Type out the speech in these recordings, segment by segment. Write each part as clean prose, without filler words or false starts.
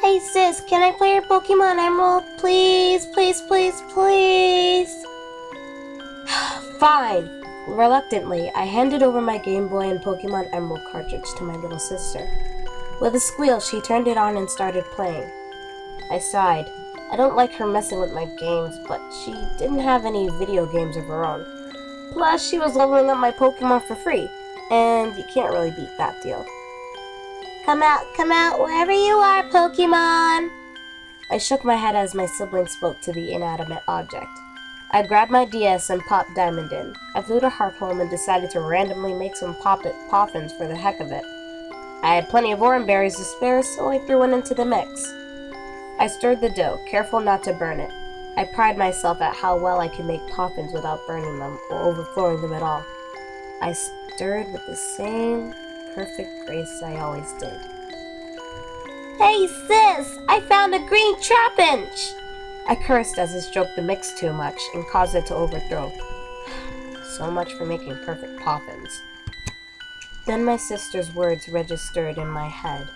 Hey sis, can I play your Pokemon Emerald? Please, please, please, please. Fine. Reluctantly, I handed over my Game Boy and Pokemon Emerald cartridge to my little sister. With a squeal, she turned it on and started playing. I sighed. I don't like her messing with my games, but she didn't have any video games of her own. Plus, she was leveling up my Pokemon for free, and you can't really beat that deal. Come out, wherever you are, Pokemon! I shook my head as my sibling spoke to the inanimate object. I grabbed my DS and popped Diamond in. I flew to Hearthome and decided to randomly make some poffins for the heck of it. I had plenty of orange berries to spare, so I threw one into the mix. I stirred the dough, careful not to burn it. I pride myself at how well I can make poffins without burning them or overflowing them at all. I stirred with the same perfect grace I always did. Hey sis, I found a green Trapinch! I cursed as it stroked the mix too much and caused it to overthrow. So much for making perfect poffins. Then my sister's words registered in my head.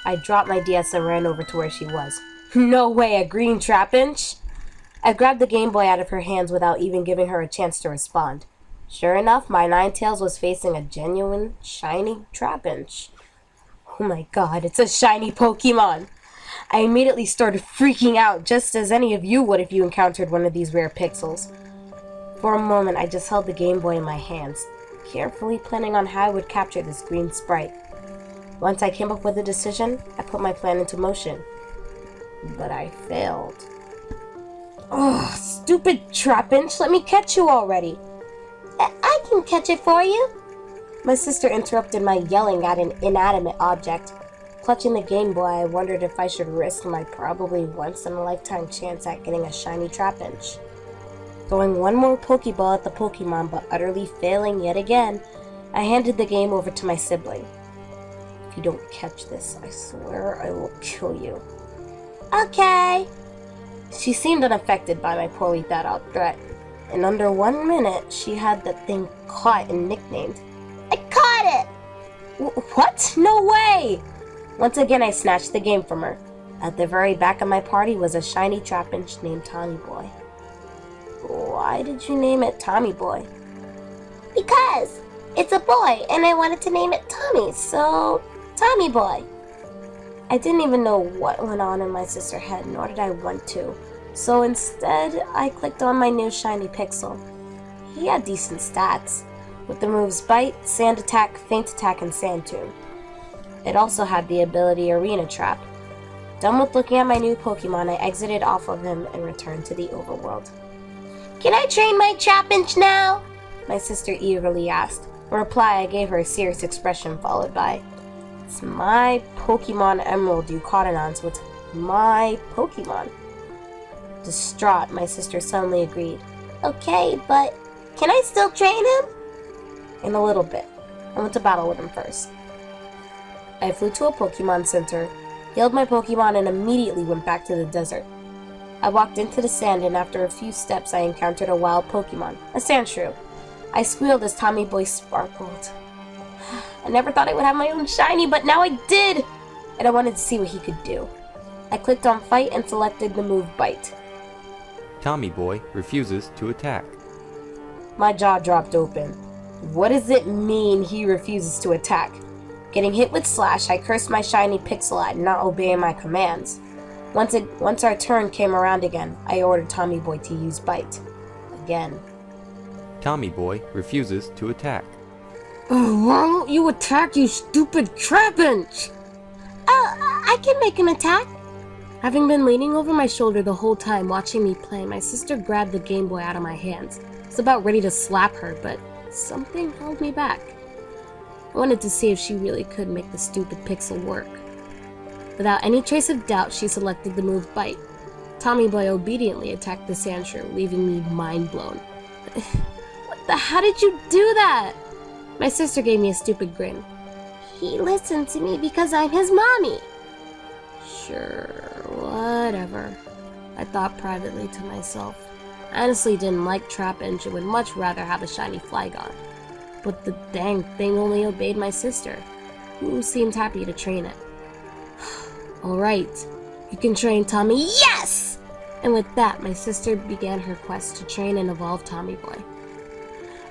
I dropped my DS and ran over to where she was. No way, a green Trapinch! I grabbed the Game Boy out of her hands without even giving her a chance to respond. Sure enough, my Ninetales was facing a genuine, shiny Trapinch. Oh my god, it's a shiny Pokemon! I immediately started freaking out, just as any of you would if you encountered one of these rare pixels. For a moment, I just held the Game Boy in my hands, carefully planning on how I would capture this green sprite. Once I came up with a decision, I put my plan into motion. But I failed. Oh, stupid Trapinch, let me catch you already! I can catch it for you! My sister interrupted my yelling at an inanimate object. Clutching the Game Boy, I wondered if I should risk my probably once-in-a-lifetime chance at getting a shiny Trapinch. Throwing one more Pokeball at the Pokemon but utterly failing yet again, I handed the game over to my sibling. If you don't catch this, I swear I will kill you. Okay. She seemed unaffected by my poorly thought out threat. In under 1 minute, she had the thing caught and nicknamed. I caught it! What? No way! Once again, I snatched the game from her. At the very back of my party was a shiny Trapinch named Tommy Boy. Why did you name it Tommy Boy? Because it's a boy, and I wanted to name it Tommy, so Tommy Boy. I didn't even know what went on in my sister's head, nor did I want to. So instead, I clicked on my new shiny Pixel. He had decent stats, with the moves Bite, Sand Attack, Feint Attack, and Sand Tomb. It also had the ability Arena Trap. Done with looking at my new Pokemon, I exited off of him and returned to the overworld. Can I train my Trapinch now? My sister eagerly asked. In reply, I gave her a serious expression followed by, it's my Pokemon Emerald you caught it on, so it's my Pokemon. Distraught, my sister suddenly agreed. Okay, but can I still train him? In a little bit. I went to battle with him first. I flew to a Pokemon Center, healed my Pokemon, and immediately went back to the desert. I walked into the sand, and after a few steps, I encountered a wild Pokemon, a Sandshrew. I squealed as Tommy Boy sparkled. I never thought I would have my own shiny, but now I did! And I wanted to see what he could do. I clicked on Fight and selected the move Bite. Tommy Boy refuses to attack. My jaw dropped open. What does it mean he refuses to attack? Getting hit with Slash, I cursed my shiny Pixel at not obeying my commands. Once our turn came around again, I ordered Tommy Boy to use Bite. Again. Tommy Boy refuses to attack. Oh, why won't you attack, you stupid Trapinch? I can make him attack. Having been leaning over my shoulder the whole time watching me play, my sister grabbed the Game Boy out of my hands. I was about ready to slap her, but something held me back. I wanted to see if she really could make the stupid Pixel work. Without any trace of doubt, she selected the move Bite. Tommy Boy obediently attacked the Sandshrew, leaving me mind blown. How did you do that? My sister gave me a stupid grin. He listened to me because I'm his mommy. Sure, whatever. I thought privately to myself. I honestly didn't like Trapinch and would much rather have a shiny Flygon. But the dang thing only obeyed my sister, who seemed happy to train it. Alright, you can train Tommy. Yes! And with that, my sister began her quest to train and evolve Tommy Boy.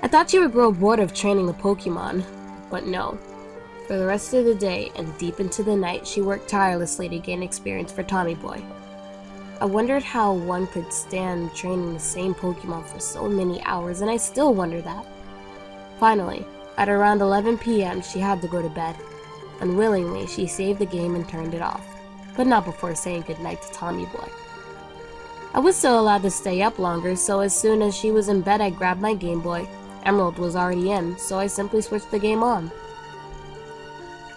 I thought she would grow bored of training the Pokemon, but no. For the rest of the day and deep into the night, she worked tirelessly to gain experience for Tommy Boy. I wondered how one could stand training the same Pokemon for so many hours, and I still wonder that. Finally, at around 11 p.m., she had to go to bed. Unwillingly, she saved the game and turned it off, but not before saying goodnight to Tommy Boy. I was still allowed to stay up longer, so as soon as she was in bed, I grabbed my Game Boy. Emerald was already in, so I simply switched the game on.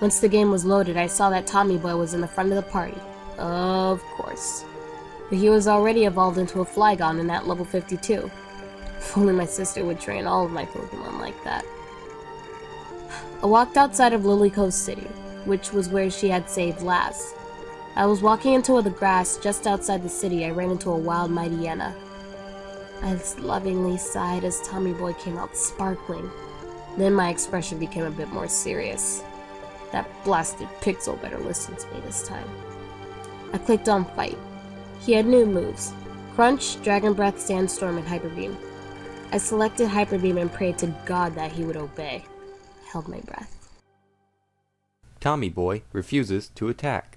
Once the game was loaded, I saw that Tommy Boy was in the front of the party. Of course. But he was already evolved into a Flygon and at level 52. If only my sister would train all of my Pokemon like that. I walked outside of Lily Cove City, which was where she had saved last. I was walking into the grass just outside the city. I ran into a wild Mightyena. I lovingly sighed as Tommy Boy came out sparkling. Then my expression became a bit more serious. That blasted Pixel better listen to me this time. I clicked on Fight. He had new moves: Crunch, Dragon Breath, Sandstorm, and Hyper Beam. I selected Hyper Beam and prayed to God that he would obey. I held my breath. Tommy Boy refuses to attack.